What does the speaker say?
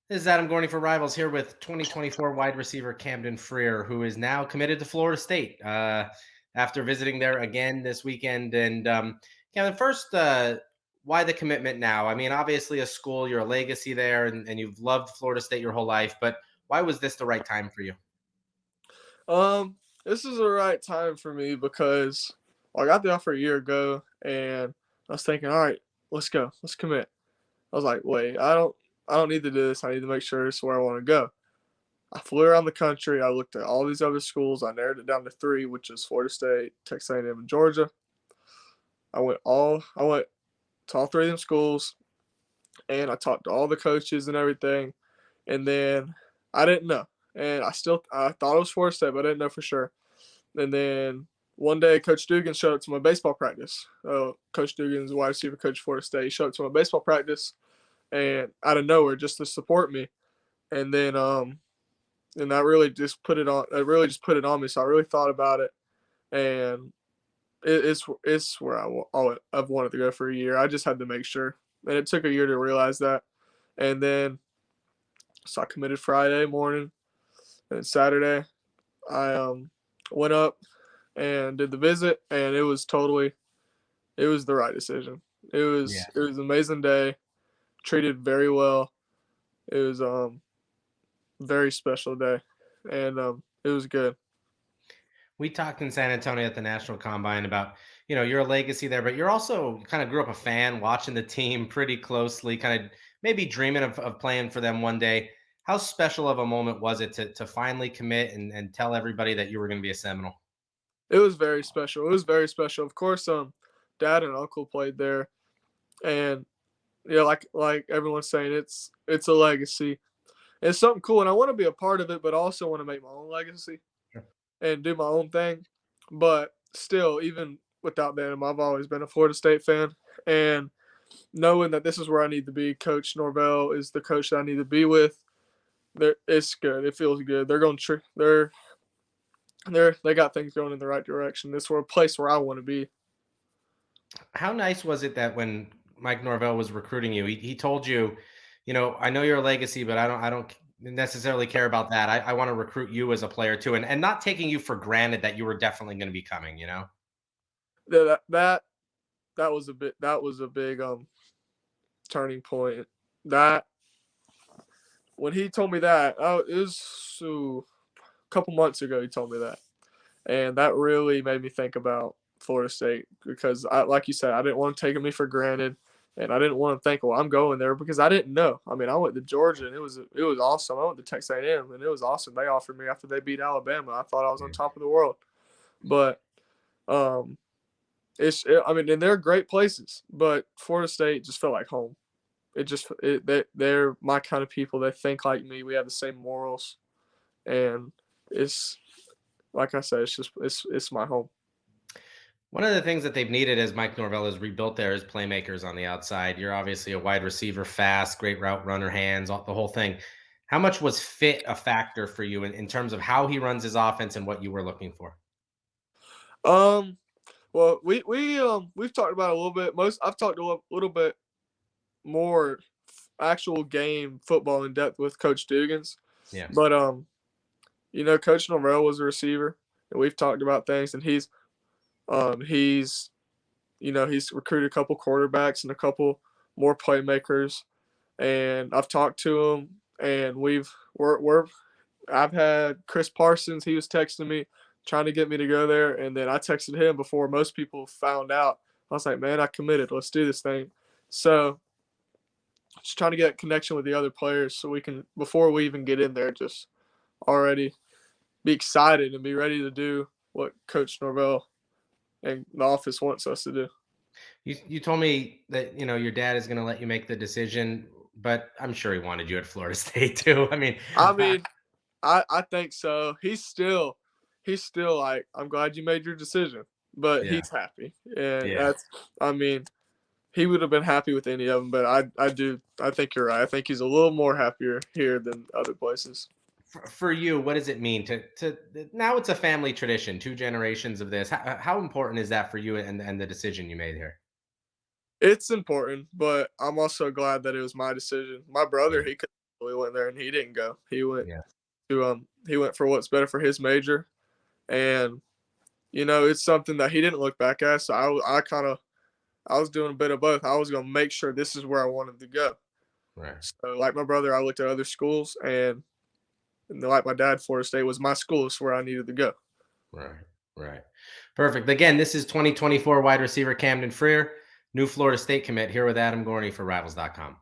This is Adam Gorney for Rivals here with 2024 wide receiver Camdon Frier, who is now committed to Florida State after visiting there again this weekend. And Camden, first, why the commitment now? I mean, obviously a school, you're a legacy there, and you've loved Florida State your whole life. But why was this the right time for you? Um, this is the right time for me because I got the offer a year ago, and I was thinking, all right, let's go, let's commit. I was like, wait, I don't need to do this. I need to make sure this is where I want to go. I flew around the country. I looked at all these other schools. I narrowed it down to three, which is Florida State, Texas A&M, and Georgia. I went to all three of them schools, and I talked to all the coaches and everything. And then I didn't know, and I thought it was Florida State, but I didn't know for sure. And then one day, Coach Dugan showed up to my baseball practice. Coach Dugan's wide receiver coach, Florida State. He showed up to my baseball practice, and out of nowhere, just to support me. And then, and that really just put it on. It really just put it on me. So I really thought about it, and it's where I've wanted to go for a year. I just had to make sure, and it took a year to realize that. And then, so I committed Friday morning, and Saturday, I went up and did the visit, and it was the right decision. Yeah. It was an amazing day, treated very well. It was very special day, and it was good. We talked in San Antonio at the National Combine about, you're a legacy there, but you're also kind of grew up a fan, watching the team pretty closely, kind of maybe dreaming of playing for them one day. How special of a moment was it to finally commit and tell everybody that you were going to be a Seminole? It was very special. It was very special. Of course, dad and uncle played there, and yeah, like everyone's saying, it's a legacy. It's something cool, and I want to be a part of it, but I also want to make my own legacy Sure. and do my own thing. But still, even without them, I've always been a Florida State fan, and knowing that this is where I need to be, Coach Norvell is the coach that I need to be with. It's good. It feels good. They're going. They got things going in the right direction. This is a place where I want to be. How nice was it that when Mike Norvell was recruiting you, he told you, I know you're a legacy, but I don't necessarily care about that. I want to recruit you as a player too, and not taking you for granted that you were definitely going to be coming. That that was a big turning point. That when he told me that, it was a couple months ago. He told me that, and that really made me think about Florida State because, like you said, I didn't want to take me for granted, and I didn't want to think, well, I'm going there because I didn't know. I mean, I went to Georgia, and it was awesome. I went to Texas A&M, and it was awesome. They offered me after they beat Alabama. I thought I was on top of the world, but um, I mean, and they're great places, but Florida State just felt like home. They're my kind of people. They think like me. We have the same morals, and it's like I said, it's my home. One of the things that they've needed as Mike Norvell has rebuilt there is playmakers on the outside. You're obviously a wide receiver, fast, great route runner, hands, the whole thing. How much was fit a factor for you in terms of how he runs his offense and what you were looking for? Um, well, we've talked about it a little bit. I've talked little bit more actual game football in depth with Coach Dugans, Yeah. but Coach Norvell was a receiver, and we've talked about things, and he's he's recruited a couple quarterbacks and a couple more playmakers, and I've talked to him, and we're I've had Chris Parsons. He was texting me, trying to get me to go there, and then I texted him before most people found out. I was like, man, I committed. Let's do this thing. So just trying to get connection with the other players so we can, before we even get in there, just already be excited and be ready to do what Coach Norvell and the office wants us to do. You told me that your dad is going to let you make the decision, but I'm sure he wanted you at Florida State too. I mean, I uh, mean, I think so. He's still like, I'm glad you made your decision, but yeah, he's happy, and yeah. I mean, he would have been happy with any of them, but I think you're right. I think he's a little more happier here than other places. For you, what does it mean to now? It's a family tradition, two generations of this. How important is that for you and the decision you made here? It's important, but I'm also glad that it was my decision. My brother, Yeah, he could. We went there and he didn't go. Yeah. He went for what's better for his major, and it's something that he didn't look back at. So I was doing a bit of both. I was gonna make sure this is where I wanted to go. Right. So like my brother, I looked at other schools, and like my dad, Florida State was my school. It's where I needed to go. Right. Right. Perfect. Again, this is 2024 wide receiver Camdon Frier, new Florida State commit, here with Adam Gorney for Rivals.com.